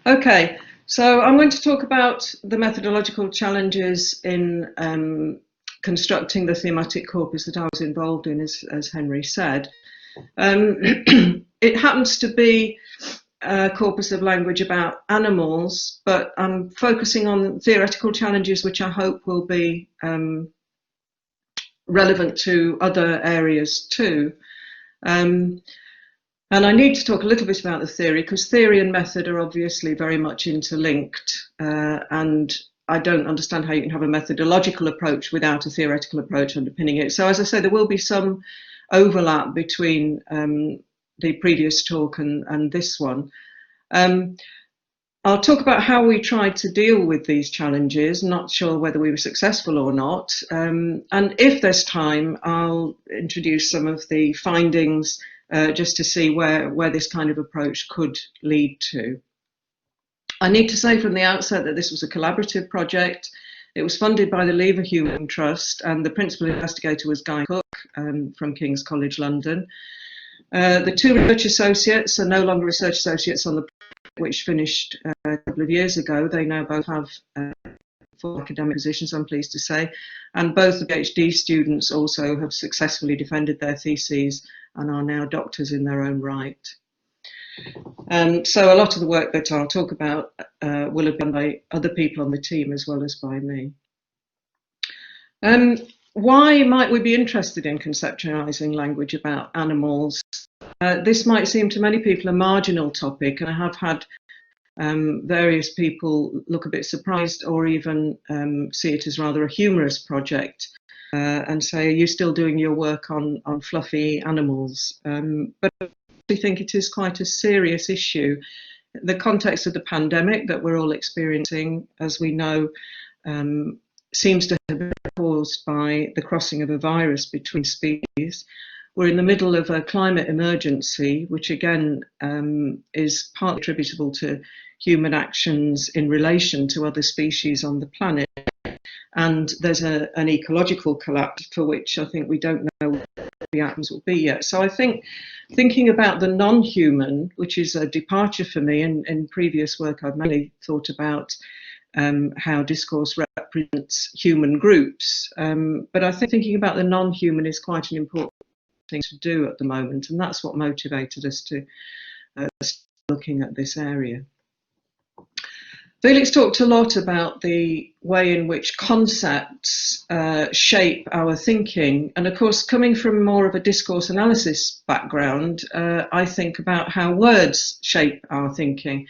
Okay, so I'm going to talk about the methodological challenges in constructing the thematic corpus that I was involved in, as Henry said. It happens to be a corpus of language about animals, but I'm focusing on theoretical challenges which I hope will be relevant to other areas too. And I need to talk a little bit about the theory, because theory and method are obviously very much interlinked, and I don't understand how you can have a methodological approach without a theoretical approach underpinning it. So as I say, there will be some overlap between the previous talk and this one. I'll talk about how we tried to deal with these challenges, not sure whether we were successful or not. And if there's time, I'll introduce some of the findings just to see where this kind of approach could lead to. I need to say from the outset that this was a collaborative project. It was funded by the Leverhulme Trust, and the principal investigator was Guy Cook from King's College London. The two research associates are no longer research associates on the project, which finished a couple of years ago. They now both have full academic positions, I'm pleased to say, and both the PhD students also have successfully defended their theses and are now doctors in their own right. So a lot of the work that I'll talk about will have been by other people on the team as well as by me. Why might we be interested in conceptualizing language about animals? This might seem to many people a marginal topic, and I have had various people look a bit surprised or even see it as rather a humorous project and say, are you still doing your work on fluffy animals? But I think it is quite a serious issue. The context of the pandemic that we're all experiencing, as we know, seems to have been caused by the crossing of a virus between species. We're in the middle of a climate emergency, which again is partly attributable to human actions in relation to other species on the planet. And there's an ecological collapse for which I think we don't know what the outcomes will be yet. So I think thinking about the non-human, which is a departure for me, in previous work I've mainly thought about how discourse represents human groups. But I think thinking about the non-human is quite an important thing to do at the moment, and that's what motivated us to start looking at this area. Felix talked a lot about the way in which concepts shape our thinking, and of course, coming from more of a discourse analysis background, I think about how words shape our thinking.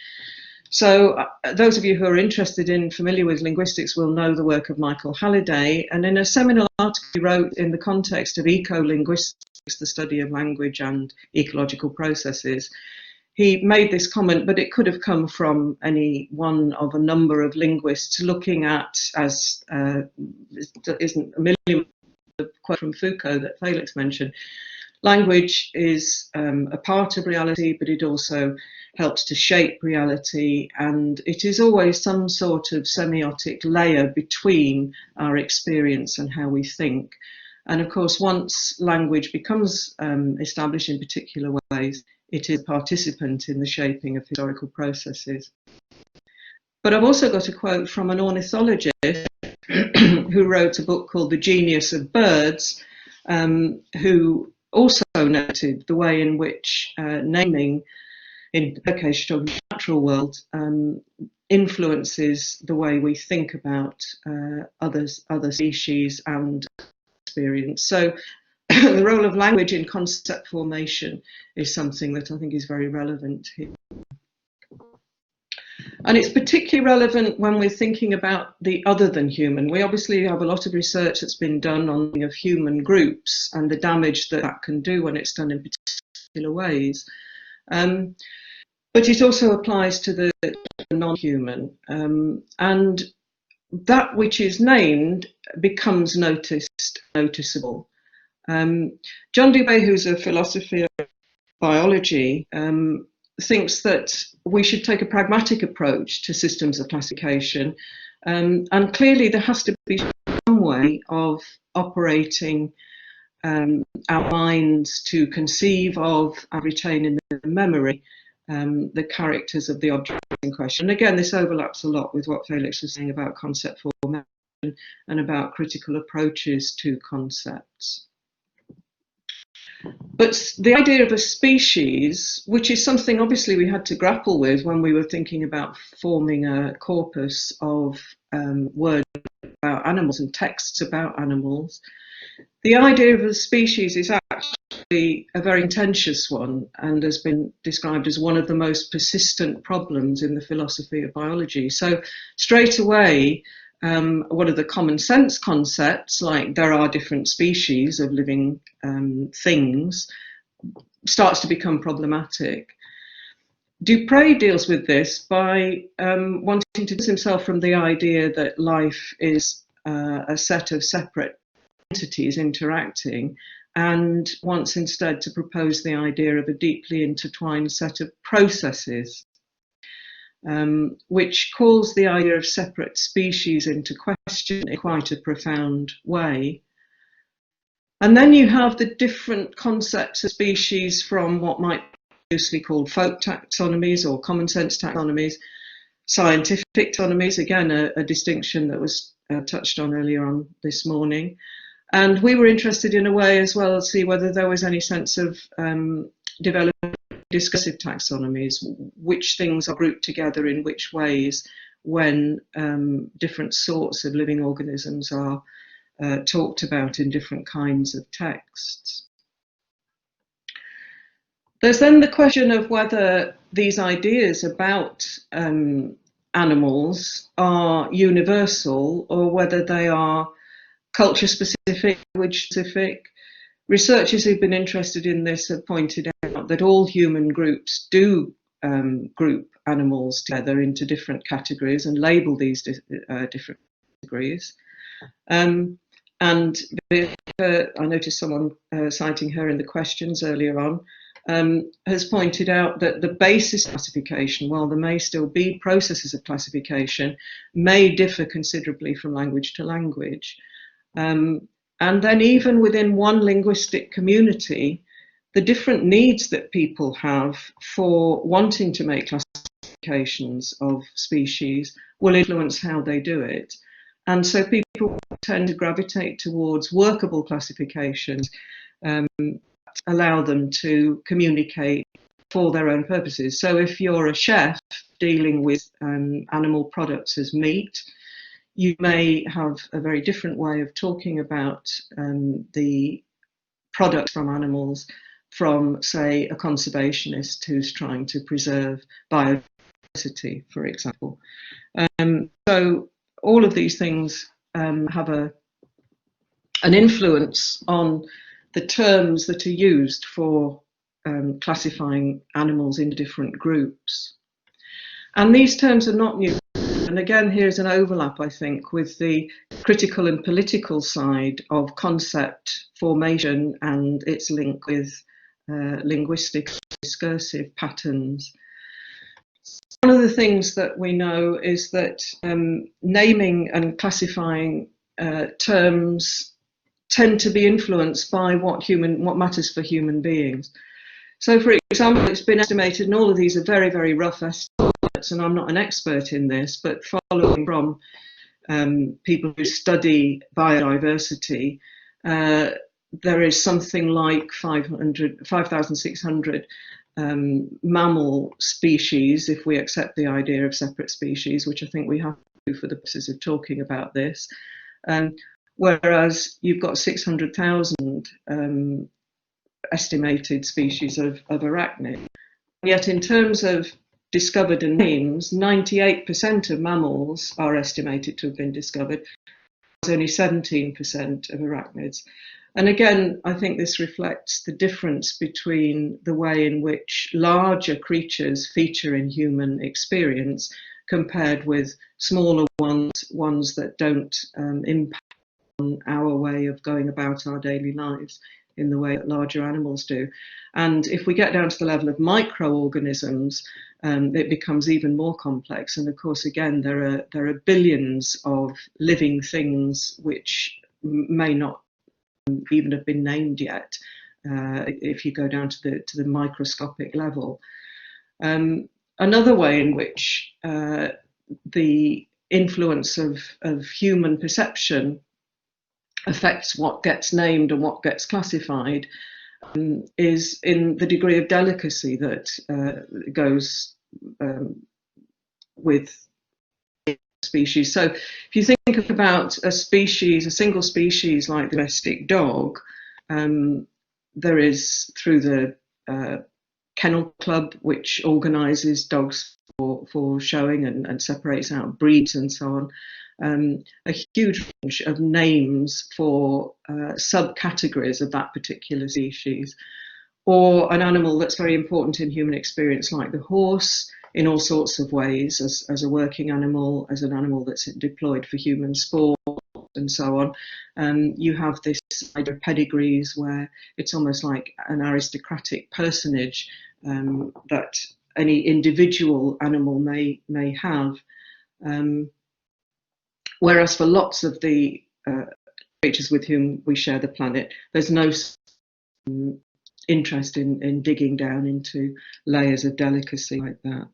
So those of you who are familiar with linguistics will know the work of Michael Halliday, and in a seminal article he wrote in the context of eco-linguistics, the study of language and ecological processes, he made this comment, but it could have come from any one of a number of linguists looking at, as isn't a million, the quote from Foucault that Felix mentioned, language is a part of reality, but it also helps to shape reality, and it is always some sort of semiotic layer between our experience and how we think. And of course, once language becomes established in particular ways, it is a participant in the shaping of historical processes. But I've also got a quote from an ornithologist who wrote a book called The Genius of Birds, who also noted the way in which naming, in her case, the natural world, influences the way we think about other species and experience. So the role of language in concept formation is something that I think is very relevant here. And it's particularly relevant when we're thinking about the other than human. We obviously have a lot of research that's been done on of human groups and the damage that that can do when it's done in particular ways. But it also applies to the non-human. And that which is named becomes noticeable. John Dubé, who's a philosopher of biology, thinks that we should take a pragmatic approach to systems of classification, and clearly there has to be some way of operating our minds to conceive of and retain in the memory the characters of the objects in question. And again, this overlaps a lot with what Felix was saying about concept formation and about critical approaches to concepts. But the idea of a species, which is something obviously we had to grapple with when we were thinking about forming a corpus of words about animals and texts about animals, the idea of a species is actually a very contentious one and has been described as one of the most persistent problems in the philosophy of biology. So straight away, one of the common sense concepts, like there are different species of living things, starts to become problematic. Dupre deals with this by wanting to distance himself from the idea that life is a set of separate entities interacting, and wants instead to propose the idea of a deeply intertwined set of processes, which calls the idea of separate species into question in quite a profound way. And then you have the different concepts of species from what might be loosely called folk taxonomies or common sense taxonomies, scientific taxonomies, again a distinction that was touched on earlier on this morning. And we were interested in a way as well to see whether there was any sense of developing discursive taxonomies, which things are grouped together in which ways when different sorts of living organisms are talked about in different kinds of texts. There's then the question of whether these ideas about animals are universal or whether they are culture specific, language specific. Researchers who've been interested in this have pointed out that all human groups do group animals together into different categories and label these different categories. And I noticed someone citing her in the questions earlier on, has pointed out that the basis of classification, while there may still be processes of classification, may differ considerably from language to language. And then even within one linguistic community, the different needs that people have for wanting to make classifications of species will influence how they do it. And so people tend to gravitate towards workable classifications, allow them to communicate for their own purposes. So if you're a chef dealing with animal products as meat, you may have a very different way of talking about the products from animals from, say, a conservationist who's trying to preserve biodiversity, for example. So all of these things have an influence on the terms that are used for classifying animals into different groups. And these terms are not new. And again, here's an overlap, I think, with the critical and political side of concept formation and its link with linguistic discursive patterns. One of the things that we know is that naming and classifying terms tend to be influenced by what matters for human beings. So, for example, it's been estimated, and all of these are very, very rough estimates, and I'm not an expert in this, but following from people who study biodiversity, there is something like 5,600 mammal species, if we accept the idea of separate species, which I think we have to do for the purposes of talking about this. Whereas you've got 600,000 estimated species of arachnid. Yet in terms of discovered and names, 98% of mammals are estimated to have been discovered. There's only 17% of arachnids. And again, I think this reflects the difference between the way in which larger creatures feature in human experience compared with smaller ones that don't impact on our way of going about our daily lives in the way that larger animals do. And if we get down to the level of microorganisms, it becomes even more complex. And of course, again, there are billions of living things which may not even have been named yet, if you go down to the microscopic level. Another way in which the influence of human perception affects what gets named and what gets classified is in the degree of delicacy that goes with species. So if you think about a species, a single species like the domestic dog, there is, through the Kennel Club, which organises dogs for showing and separates out breeds and so on, a huge range of names for subcategories of that particular species. Or an animal that's very important in human experience, like the horse, in all sorts of ways, as a working animal, as an animal that's deployed for human sport, and so on. You have this idea of pedigrees, where it's almost like an aristocratic personage that any individual animal may have. Whereas for lots of the creatures with whom we share the planet, there's no interest in digging down into layers of delicacy like that.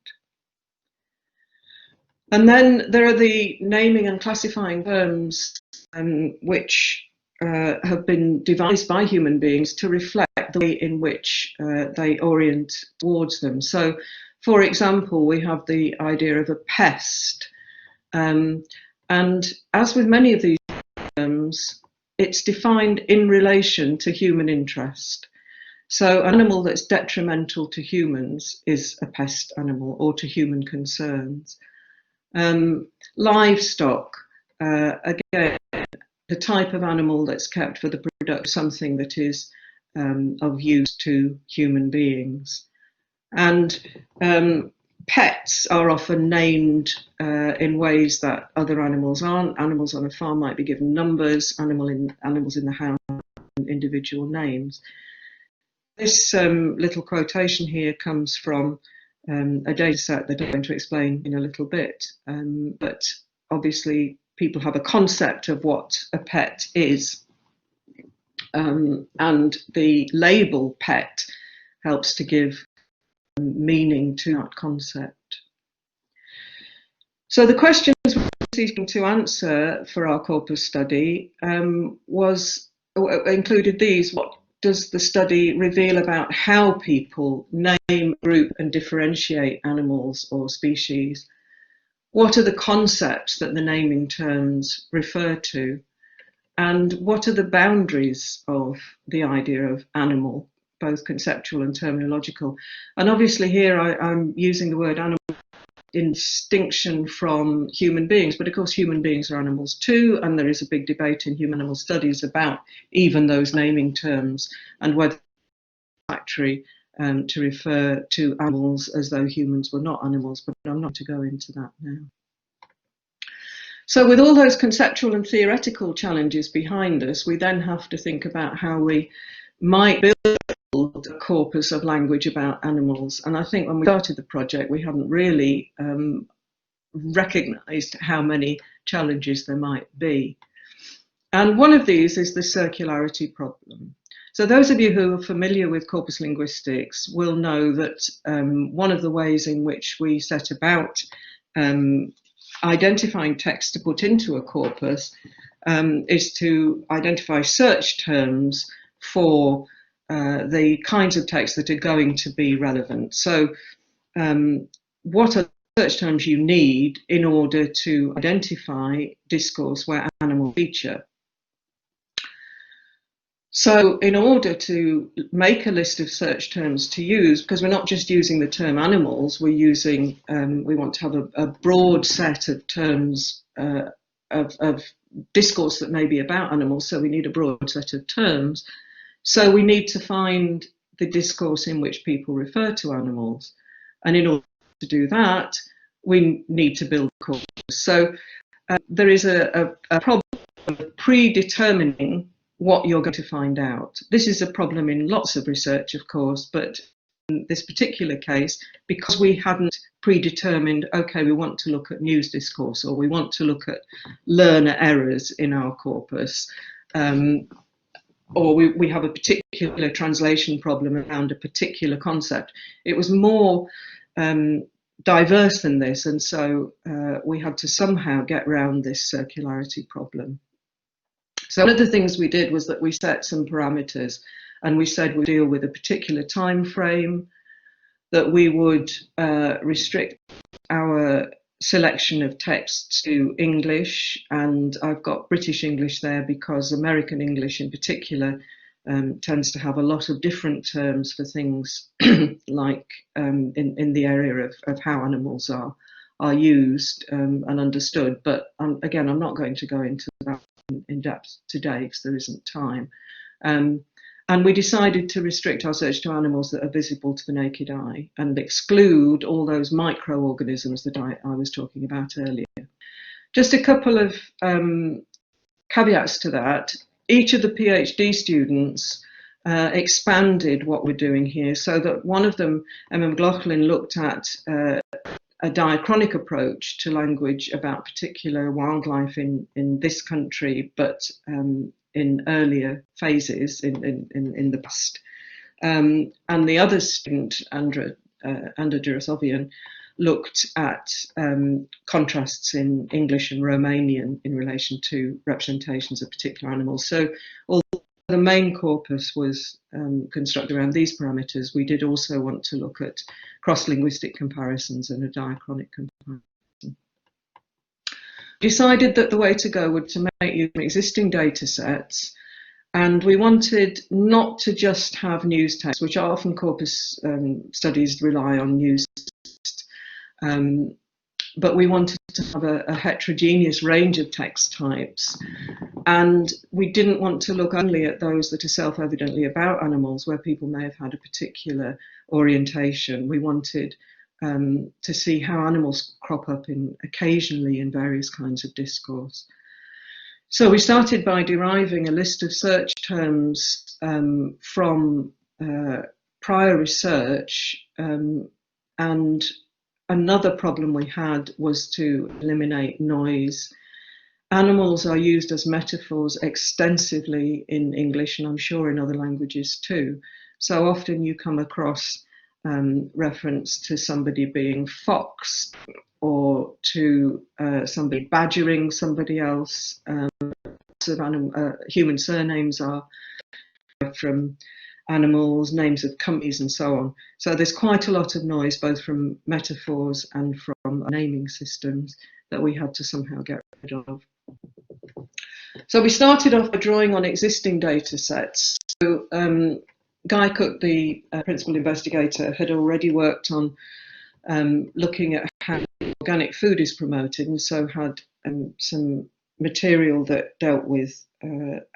And then there are the naming and classifying terms which have been devised by human beings to reflect the way in which they orient towards them. So, for example, we have the idea of a pest. And as with many of these terms, it's defined in relation to human interest. So an animal that's detrimental to humans is a pest animal, or to human concerns. Livestock, again, the type of animal that's kept for the production of something that is of use to human beings. And pets are often named in ways that other animals aren't. Animals on a farm might be given numbers, animals in the house, individual names. This little quotation here comes from a data set that I'm going to explain in a little bit. But obviously, people have a concept of what a pet is. And the label pet helps to give meaning to that concept. So the questions we're seeking to answer for our corpus study included these. What does the study reveal about how people name, group and differentiate animals or species? What are the concepts that the naming terms refer to? And what are the boundaries of the idea of animal, both conceptual and terminological? And obviously here I'm using the word animal in distinction from human beings, but of course human beings are animals too, and there is a big debate in human animal studies about even those naming terms and whether it's satisfactory to refer to animals as though humans were not animals, but I'm not to go into that now. So with all those conceptual and theoretical challenges behind us, we then have to think about how we might build a corpus of language about animals. And I think when we started the project, we hadn't really recognised how many challenges there might be. And one of these is the circularity problem. So those of you who are familiar with corpus linguistics will know that one of the ways in which we set about identifying text to put into a corpus is to identify search terms for the kinds of text that are going to be relevant. So what are the search terms you need in order to identify discourse where animals feature? So in order to make a list of search terms to use, because we're not just using the term animals, we're using, we want to have a broad set of terms of discourse that may be about animals, so we need a broad set of terms. So we need to find the discourse in which people refer to animals. And in order to do that, we need to build a corpus. So there is a problem of predetermining what you're going to find out. This is a problem in lots of research, of course, but in this particular case, because we hadn't predetermined, okay, we want to look at news discourse, or we want to look at learner errors in our corpus, or we have a particular translation problem around a particular concept. It was more diverse than this, and so we had to somehow get around this circularity problem. So one of the things we did was that we set some parameters, and we said we'd deal with a particular time frame, that we would restrict our selection of texts to English, and I've got British English there because American English in particular tends to have a lot of different terms for things like in the area of how animals are used and understood. But again, I'm not going to go into that in depth today because there isn't time. And we decided to restrict our search to animals that are visible to the naked eye and exclude all those microorganisms that I was talking about earlier. Just a couple of caveats to that. Each of the PhD students expanded what we're doing here, so that one of them, Emma McLaughlin, looked at a diachronic approach to language about particular wildlife in this country, but in earlier phases in the past. And the other student, Andra Durasovian, looked at contrasts in English and Romanian in relation to representations of particular animals. So although the main corpus was constructed around these parameters, we did also want to look at cross-linguistic comparisons and a diachronic comparison. Decided that the way to go would to make use of existing data sets, and we wanted not to just have news text, which often corpus studies rely on news text, but we wanted to have a heterogeneous range of text types, and we didn't want to look only at those that are self-evidently about animals, where people may have had a particular orientation. We wanted to see how animals crop up occasionally in various kinds of discourse. So we started by deriving a list of search terms from prior research, and another problem we had was to eliminate noise. Animals are used as metaphors extensively in English, and I'm sure in other languages too. So often you come across reference to somebody being foxed, or to somebody badgering somebody else. Human surnames are from animals, names of companies and so on. So there's quite a lot of noise, both from metaphors and from naming systems, that we had to somehow get rid of. So we started off by drawing on existing data sets. So Guy Cook, the principal investigator, had already worked on looking at how organic food is promoted, and so had some material that dealt with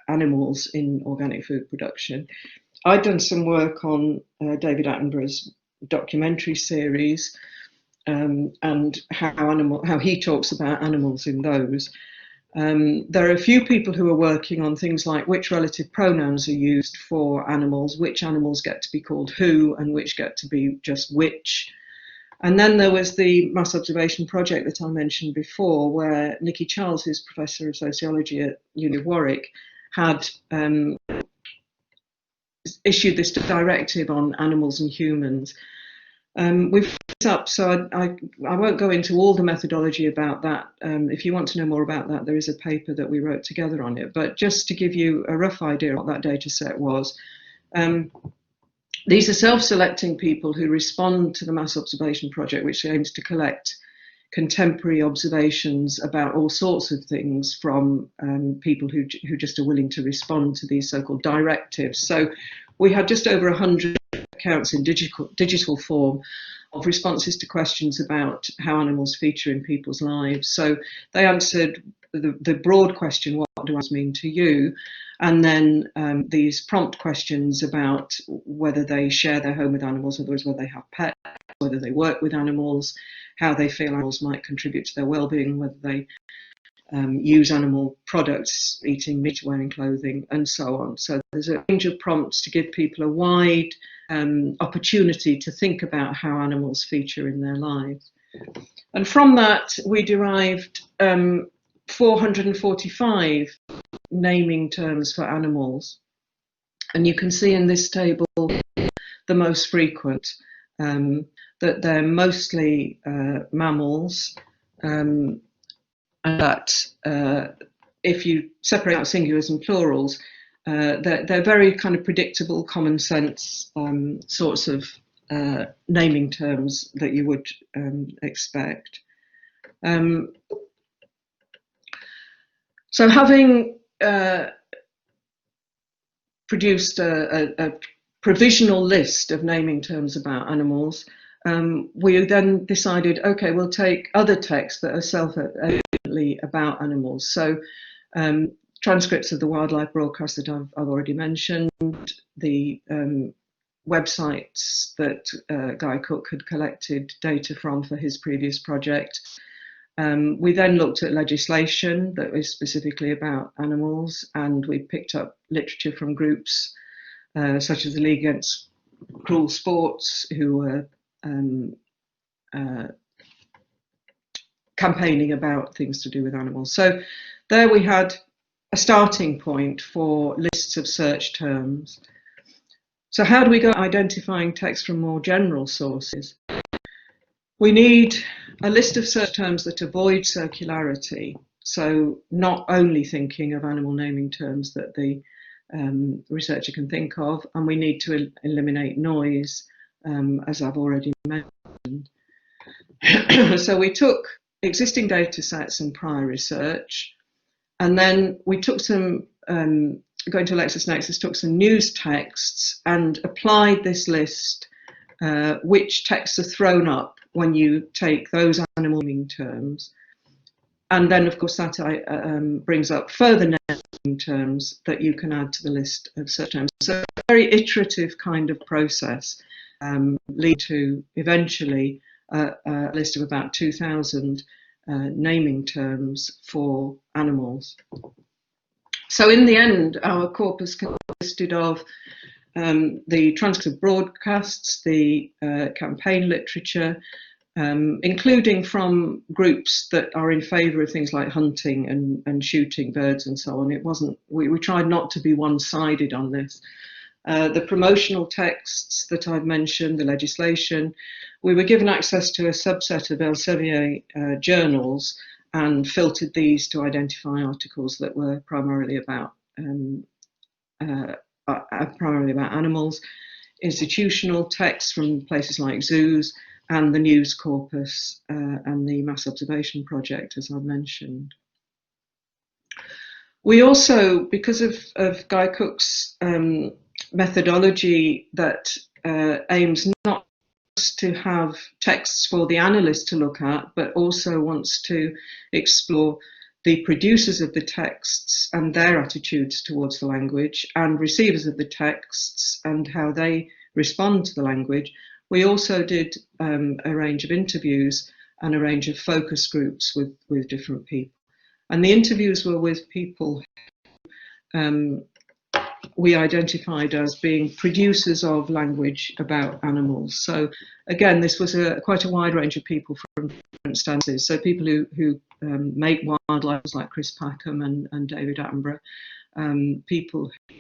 animals in organic food production. I'd done some work on David Attenborough's documentary series and how he talks about animals in those. There are a few people who are working on things like which relative pronouns are used for animals, which animals get to be called who, and which get to be just which. And then there was the mass observation project that I mentioned before, where Nikki Charles, who's Professor of Sociology at Uni of Warwick, had issued this directive on animals and humans. We've put up, so I won't go into all the methodology about that. If you want to know more about that, there is a paper that we wrote together on it. But just to give you a rough idea of what that data set was, these are self-selecting people who respond to the mass observation project, which aims to collect contemporary observations about all sorts of things from people who just are willing to respond to these so-called directives. So we had just over 100 accounts in digital form of responses to questions about how animals feature in people's lives. So they answered the broad question, what do animals mean to you? And then these prompt questions about whether they share their home with animals, in other words, whether they have pets, whether they work with animals, how they feel animals might contribute to their well-being, whether they use animal products, eating meat, wearing clothing, and so on. So there's a range of prompts to give people a wide opportunity to think about how animals feature in their lives. And from that, we derived 445 naming terms for animals. And you can see in this table the most frequent. that they're mostly mammals, and that if you separate out singulars and plurals, they're very kind of predictable, common sense sorts of naming terms that you would expect. So having produced a provisional list of naming terms about animals, we then decided, okay, we'll take other texts that are self-evidently about animals. So transcripts of the wildlife broadcasts that I've already mentioned, the websites that Guy Cook had collected data from for his previous project. We then looked at legislation that was specifically about animals, and we picked up literature from groups such as the League Against Cruel Sports, who were campaigning about things to do with animals. So there we had a starting point for lists of search terms. So how do we go identifying text from more general sources? We need a list of search terms that avoid circularity, so not only thinking of animal naming terms that the researcher can think of, and we need to eliminate noise, as I've already mentioned. So we took existing data sets and prior research, and then we took some, going to LexisNexis, took some news texts and applied this list, which texts are thrown up when you take those animal naming terms. And then, of course, that brings up further naming terms that you can add to the list of search terms. So a very iterative kind of process lead to eventually a list of about 2,000 naming terms for animals. So in the end, our corpus consisted of the transcripts of broadcasts, the campaign literature, including from groups that are in favour of things like hunting and shooting birds and so on. It wasn't. We tried not to be one-sided on this. The promotional texts that I've mentioned, the legislation, we were given access to a subset of Elsevier journals and filtered these to identify articles that were primarily about animals, institutional texts from places like zoos, and the news corpus and the mass observation project, as I mentioned. We also, because of Guy Cook's methodology that aims not just to have texts for the analyst to look at, but also wants to explore the producers of the texts and their attitudes towards the language, and receivers of the texts and how they respond to the language, we also did a range of interviews and a range of focus groups with different people. And the interviews were with people we identified as being producers of language about animals. So again, this was quite a wide range of people from different stances. So people who make wildlife, like Chris Packham and David Attenborough, people who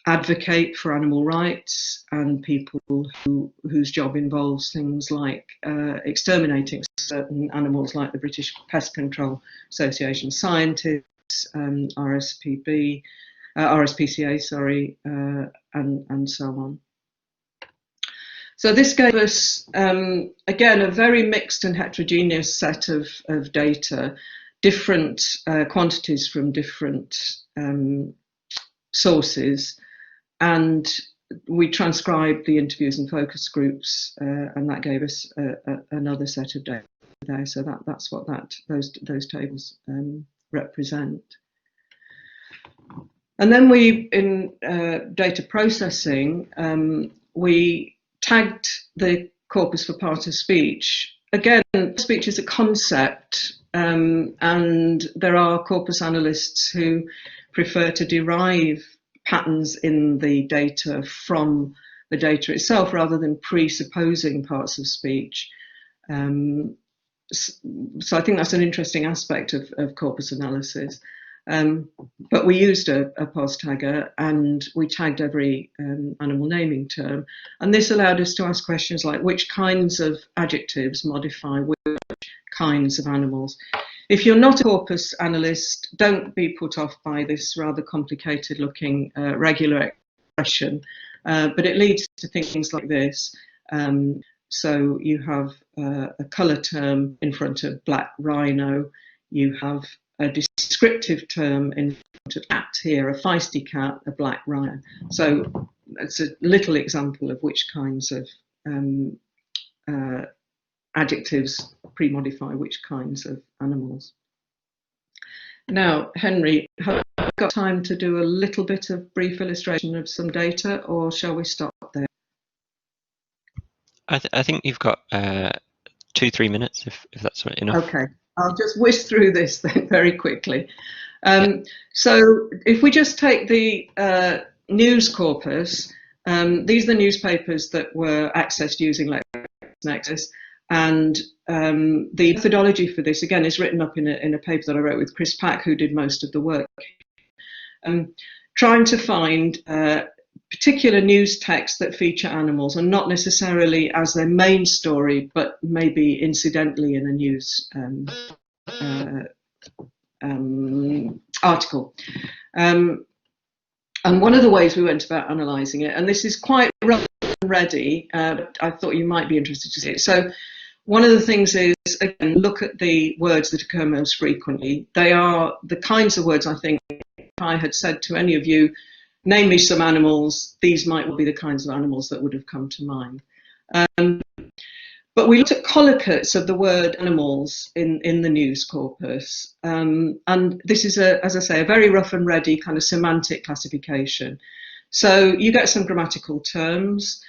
advocate for animal rights, and people whose job involves things like exterminating certain animals, like the British Pest Control Association, scientists, RSPCA, sorry, and so on. So this gave us, again, a very mixed and heterogeneous set of data, different quantities from different sources, and we transcribed the interviews and focus groups, and that gave us another set of data there. So that's what those tables represent. And then we, in data processing, we tagged the corpus for part of speech. Again, speech is a concept, and there are corpus analysts who prefer to derive patterns in the data from the data itself rather than presupposing parts of speech. So I think that's an interesting aspect of corpus analysis. But we used a pos tagger, and we tagged every animal naming term. And this allowed us to ask questions like, which kinds of adjectives modify which kinds of animals? If you're not a corpus analyst, don't be put off by this rather complicated looking regular expression, but it leads to things like this. So you have a colour term in front of black rhino, you have a descriptive term in front of cat here, a feisty cat, a black rhino. So it's a little example of which kinds of adjectives pre-modify which kinds of animals. Now, Henry, have you got time to do a little bit of brief illustration of some data, or shall we stop there? I think you've got 2-3 minutes, if that's enough. Okay, I'll just whiz through this then very quickly. So if we just take the news corpus, these are the newspapers that were accessed using LexisNexis, and the methodology for this, again, is written up in a paper that I wrote with Chris Pack, who did most of the work. Trying to find particular news texts that feature animals, and not necessarily as their main story, but maybe incidentally in a news article. And one of the ways we went about analysing it, and this is quite rough and ready, but I thought you might be interested to see it. So one of the things is, again, look at the words that occur most frequently. They are the kinds of words, I think, if I had said to any of you, name me some animals, these might well be the kinds of animals that would have come to mind. But we looked at collocates of the word animals in the news corpus. And this is, as I say, a very rough and ready kind of semantic classification. So you get some grammatical terms.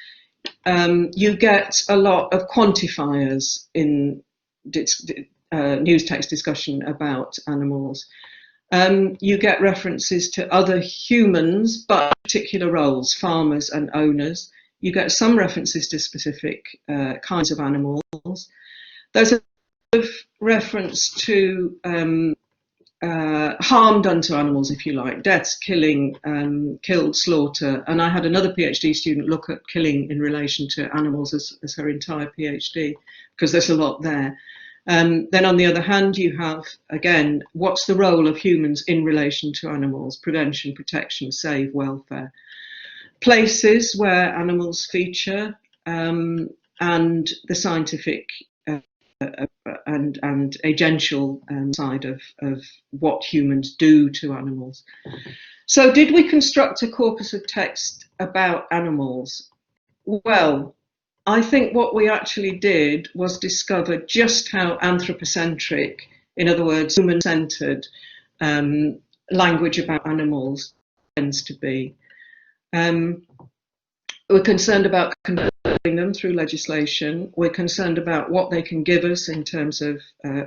You get a lot of quantifiers in news text discussion about animals. You get references to other humans, but particular roles, farmers and owners. You get some references to specific kinds of animals. There's a reference to harm done to animals, if you like, deaths, killing, killed, slaughter. And I had another PhD student look at killing in relation to animals as her entire PhD, because there's a lot there. Then on the other hand, you have, again, what's the role of humans in relation to animals? Prevention, protection, save, welfare. Places where animals feature, and the scientific and agential side of what humans do to animals. So did we construct a corpus of text about animals? Well, I think what we actually did was discover just how anthropocentric, in other words, human-centered language about animals tends to be. We're concerned about controlling them through legislation. We're concerned about what they can give us in terms of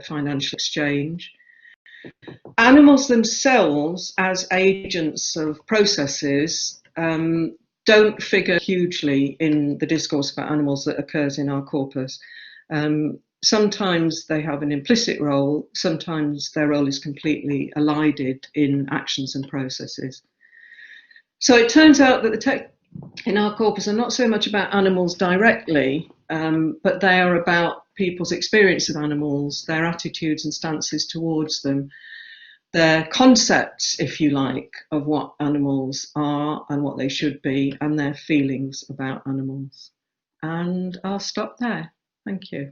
financial exchange. Animals themselves as agents of processes don't figure hugely in the discourse about animals that occurs in our corpus. Sometimes they have an implicit role, sometimes their role is completely elided in actions and processes. So it turns out that the text in our corpus are not so much about animals directly, but they are about people's experience of animals, their attitudes and stances towards them, their concepts, if you like, of what animals are and what they should be, and their feelings about animals. And I'll stop there. Thank you.